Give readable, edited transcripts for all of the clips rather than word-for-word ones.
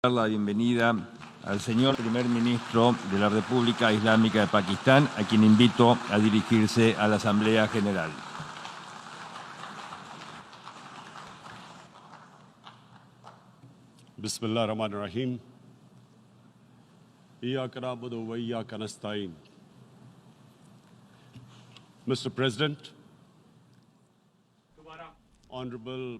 La bienvenida al señor primer ministro de la República Islámica de Pakistán, a quien invito a dirigirse a la Asamblea General. Bismillah ar-Rahman ar-Rahim. Iyyaka na'budu wa iyyaka nasta'in. Mr. President, Honorable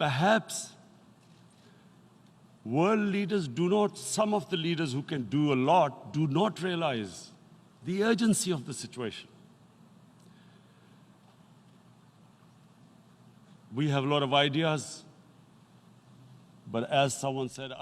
perhaps world leaders do not, some of the leaders who can do a lot, do not realize the urgency of the situation. We have a lot of ideas, but as someone said,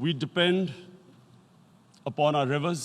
We depend upon our rivers.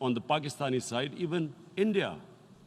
on the Pakistani side, even India.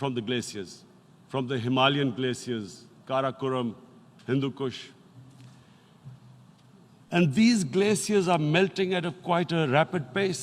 From the glaciers, from the Himalayan glaciers, Karakoram, Hindu Kush. And these glaciers are melting at quite a rapid pace.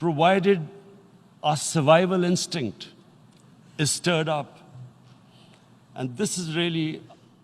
Provided our survival instinct is stirred up. And this is really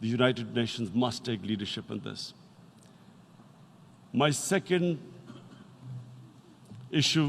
The United Nations must take leadership in this. My second issue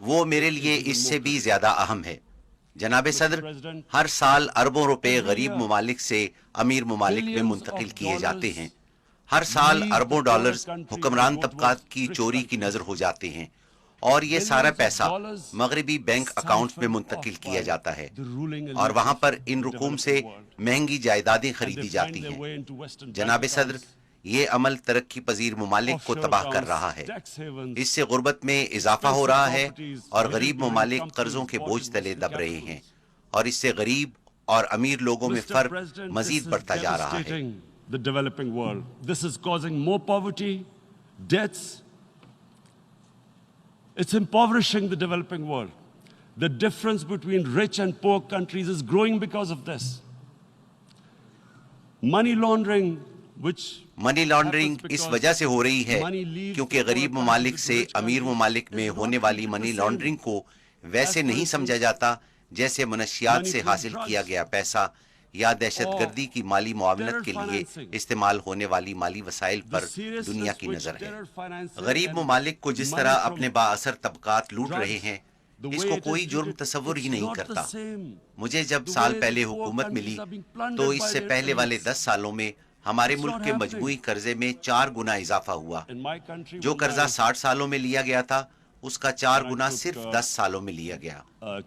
وہ میرے لیے اس سے بھی زیادہ اہم ہے۔ جناب صدر، ہر سال اربوں روپے غریب ممالک سے امیر ممالک میں منتقل کیے جاتے ہیں۔ ہر سال اربوں ڈالرز حکمران طبقات کی چوری کی نظر ہو جاتے ہیں، اور یہ سارا پیسہ مغربی بینک اکاؤنٹ میں منتقل کیا جاتا ہے، اور وہاں پر ان رقوم سے مہنگی جائیدادیں خریدی جاتی ہیں۔ جناب صدر، یہ عمل ترقی پذیر ممالک کو تباہ کر رہا ہے۔ اس سے غربت میں اضافہ ہو رہا ہے اور غریب ممالک قرضوں کے بوجھ تلے دب رہے ہیں، اور اس سے غریب اور امیر لوگوں میں فرق مزید بڑھتا جا رہا ہے۔ The developing world. This is causing more poverty, deaths. It's impoverishing the developing world. The difference between rich and poor countries is growing because of this. Money laundering, which money laundering اس وجہ سے ہو رہی ہے کیونکہ غریب ممالک سے امیر ممالک میں ہونے والی منی لانڈرنگ کو ویسے نہیں سمجھا جاتا جیسے منشیات سے حاصل کیا گیا پیسہ یا دہشت گردی کی مالی معاونت کے لیے استعمال ہونے والی مالی وسائل پر دنیا کی نظر ہے۔ غریب ممالک کو جس طرح اپنے با اثر طبقات لوٹ رہے ہیں، اس کو کوئی جرم تصور ہی نہیں کرتا۔ مجھے جب سال پہلے حکومت ملی تو اس سے پہلے والے 10 سالوں میں ہمارے ملک کے مجموعی قرضے میں 4 گنا اضافہ ہوا۔ جو قرضہ 60 سالوں میں لیا گیا تھا، اس کا 4 گنا صرف 10 سالوں میں لیا گیا۔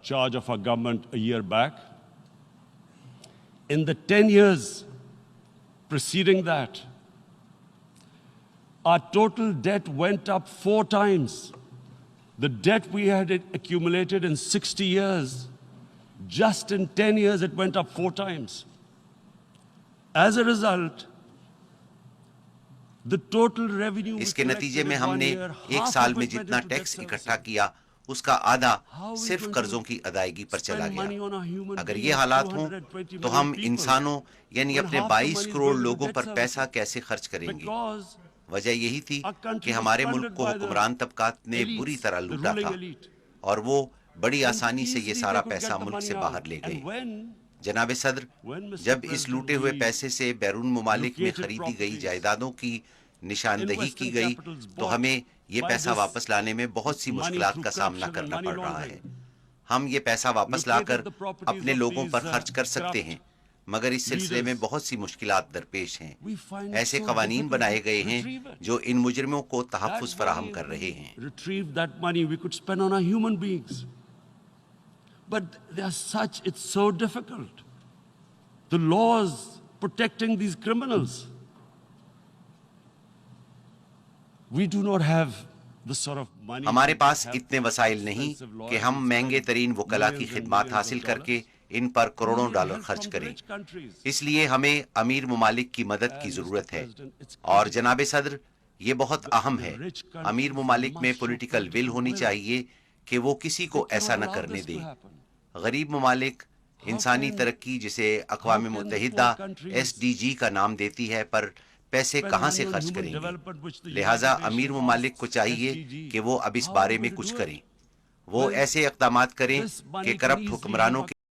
charge of our government a year back. In the 10 years preceding that, our total debt went up 4 times. The debt we had accumulated in 60 years, just in 10 years it went up 4 times. As a result, the total revenue اس کے نتیجے میں ہم نے ایک سال میں جتنا tax اکٹھا کیا اس کا آدھا صرف قرضوں کی ادائیگی پر چلا گیا۔ اگر یہ حالات ہوں تو ہم انسانوں یعنی اپنے 22 کروڑ لوگوں پر پیسہ کیسے خرچ کریں گے؟ وجہ یہی تھی کہ ہمارے ملک کو حکمران طبقات نے بری طرح لوٹا تھا، اور وہ بڑی آسانی سے یہ سارا پیسہ ملک سے باہر لے گئے۔ جناب صدر، جب اس لوٹے ہوئے پیسے سے بیرون ممالک میں خریدی گئی جائیدادوں کی نشاندہی کی گئی تو ہمیں یہ پیسہ واپس لانے میں بہت سی مشکلات کا سامنا کرنا پڑ رہا ہے۔ ہم یہ پیسہ واپس لا کر اپنے لوگوں پر خرچ کر سکتے ہیں، مگر اس سلسلے میں بہت سی مشکلات درپیش ہیں۔ ایسے قوانین بنائے گئے ہیں جو ان مجرموں کو تحفظ فراہم کر رہے ہیں۔ retrieve that money we could spend on our human beings. But they are such, it's so difficult. The laws protecting these criminals. We do not have the sort of money. ہمارے پاس اتنے وسائل نہیں کہ ہم مہنگے ترین وکلا کی خدمات حاصل کر کے ان پر کروڑوں ڈالر خرچ کریں۔ اس لیے ہمیں امیر ممالک کی مدد کی ضرورت ہے، اور جناب صدر یہ بہت اہم ہے۔ امیر ممالک میں پولیٹیکل ول ہونی چاہیے کہ وہ کسی کو ایسا نہ کرنے دیں۔ غریب ممالک انسانی ترقی جسے اقوام متحدہ SDG کا نام دیتی ہے پر پیسے کہاں سے خرچ کریں گے؟ لہٰذا امیر ممالک کو چاہیے کہ وہ اب اس بارے میں کچھ کریں۔ وہ ایسے اقدامات کریں کہ کرپٹ حکمرانوں